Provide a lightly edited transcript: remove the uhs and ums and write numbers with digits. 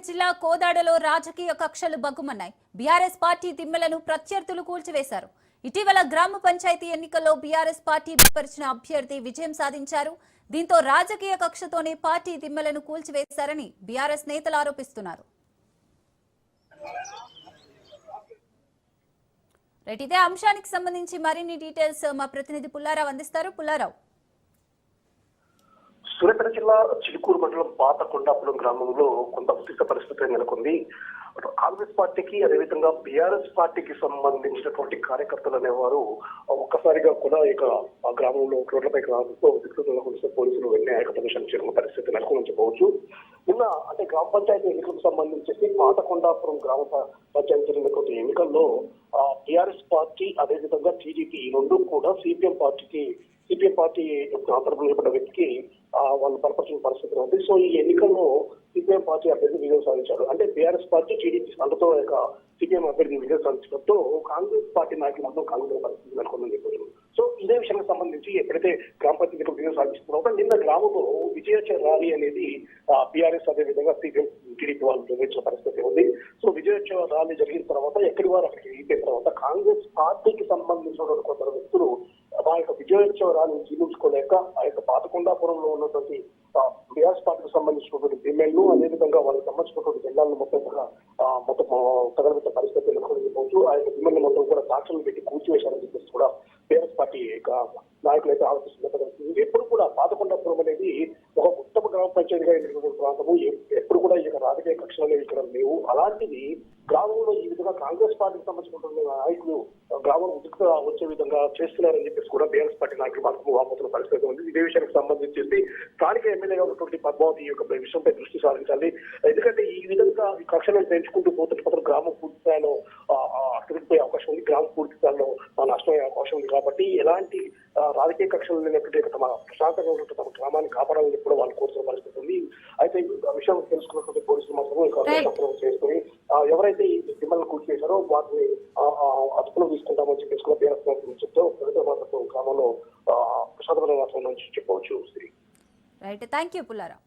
జిల్లా కోదాడలో రాజకీయ కక్షలు బగ్గుమన్నాయి. బీఆర్ఎస్ పార్టీ దిమ్మెలను ప్రత్యర్థులు కూల్చివేశారు. ఇటీవల గ్రామ పంచాయతీ ఎన్నికల్లో బీఆర్ఎస్ పార్టీ బలపరిచిన అభ్యర్థి విజయం సాధించారు. దీంతో రాజకీయ కక్షతోనే పార్టీ దిమ్మెలను కూల్చివేశారని బీఆర్ఎస్ నేతలు ఆరోపిస్తున్నారు. ఇదే అంశానికి సంబంధించి మరిన్ని డీటెయిల్స్ మా ప్రతినిధి పుల్లారావు అందిస్తారు. పుల్లారావు, సూర్యాపేట జిల్లా చిలుకూరు మండలం పాత కొండాపురం గ్రామంలో కొంత ఉద్రిక్త పరిస్థితి నెలకొంది. కాంగ్రెస్ పార్టీకి అదేవిధంగా బీఆర్ఎస్ పార్టీకి సంబంధించినటువంటి కార్యకర్తలు అనేవారు ఒక్కసారిగా కూడా ఇక ఆ గ్రామంలో రోడ్లపైకి రావడంతో ఉద్రిక్తత నెలకొంటే పోలీసులు వెంటనే ఏకపక్షానికి చేరుకున్న పరిస్థితి నెలకొని చెప్పవచ్చు. నిన్న అంటే గ్రామ పంచాయతీ ఎన్నికలకు సంబంధించి పాత కొండాపురం గ్రామ పంచాయతీ జరిగినటువంటి ఎన్నికల్లో బీఆర్ఎస్ పార్టీ అదేవిధంగా టీడీపీ ఈ రెండు కూడా సిపిఎం పార్టీ తరపున నిలబడ్డ వ్యక్తికి వాళ్ళు బలపరిచిన పరిస్థితి ఉంది. సో ఈ ఎన్నికల్లో సిపిఎం పార్టీ అభ్యర్థి విజయం సాధించారు. అంటే బీఆర్ఎస్ పార్టీ టీడీపీ అందరితో సిపిఎం అభ్యర్థి విజయం సాధించడంతో కాంగ్రెస్ పార్టీ నాయకులు మాత్రం కాంగ్రెస్ పరిస్థితి నెలకొందని చెప్పారు. సో ఇదే విషయానికి సంబంధించి ఎప్పుడైతే గ్రామ పంచాయతీ విజయం సాధిస్తున్నారో నిన్న గ్రామంలో విజయోత్సవ ర్యాలీ అనేది బీఆర్ఎస్ అదేవిధంగా సిపిఎం టీడీపీ వాళ్ళు నిర్వహించిన పరిస్థితి ఉంది. సో విజయోత్సవ ర్యాలీ జరిగిన తర్వాత ఎక్కడి వారు అక్కడికి వెళ్ళిపోయిన తర్వాత కాంగ్రెస్ పార్టీకి సంబంధించిన కొందరు వ్యక్తులు ఆ యొక్క విజయోత్సవ ర్యాలీని జీవించుకోలేక ఆ యొక్క పాతకొండాపురంలో ఉన్నటువంటి బీఆర్ఎస్ పార్టీకి సంబంధించినటువంటి ఎమ్మెల్యేలు అదేవిధంగా వాళ్ళకి సంబంధించినటువంటి జిల్లాలను మొత్తం తగలబెట్టే పరిస్థితి నెలకొనిపోవచ్చు. ఆ యొక్క ఎమ్మెల్యే మొత్తం కూడా సాక్షులను పెట్టి కూర్చివేశారని చెప్పేసి కూడా బీఆర్ఎస్ పార్టీ నాయకులు అయితే ఆలోచిస్తున్న ఎప్పుడు కూడా పాతకొండాపురం అనేది ఒక ఉత్తమ గ్రామ పంచాయతీగా ఎన్నికటువంటి ప్రాంతము. ఎప్పుడు కూడా ఈ రాజకీయ కక్షలు అనేవి ఇక్కడ లేవు. అలాంటిది గ్రామంలో ఈ విధంగా కాంగ్రెస్ పార్టీకి సంబంధించినటువంటి నాయకులు గ్రామం ఉద్రిక్త వచ్చే విధంగా చేస్తున్నారని చెప్పేసి కూడా బీఆర్ఎస్ పార్టీ నాయకులు మాత్రం వాపోతున్న పరిస్థితి ఉంది. ఇదే విషయానికి సంబంధించి స్థానిక ఎమ్మెల్యేగా ఉన్నటువంటి పద్మావతి ఈ యొక్క విషయంపై దృష్టి సారించాలి. ఎందుకంటే ఈ విధంగా కక్షలను పెంచుకుంటూ పోతుంటే మాత్రం గ్రామం పూర్తి స్థాయిలో అక్కడిపోయే అవకాశం ఉంది. గ్రామం పూర్తి స్థాయిలో నష్టమయ్యే అవకాశం ఉంది. కాబట్టి ఎలాంటి రాజకీయ కక్షలు లేనటువంటి తమ ప్రశాంతంగా ఉన్నటువంటి తమ గ్రామాన్ని కాపాడాలని కూడా వాళ్ళు కోరుతున్న పరిస్థితి ఉంది. అయితే ఆ విషయం తెలుసుకున్నటువంటి పోలీసులు మాత్రం చేసుకుని ఎవరైతే ఈ దిమ్మలను కూర్చేశారో వాటిని అదుపులో తీసుకుంటామని చెప్పేసి కూడా బీఆర్ఎస్ చెప్తూ మాత్రం గ్రామంలో ప్రశాంతమైన వాతావరణం చెప్పవచ్చు. Right, thank you Pullarao.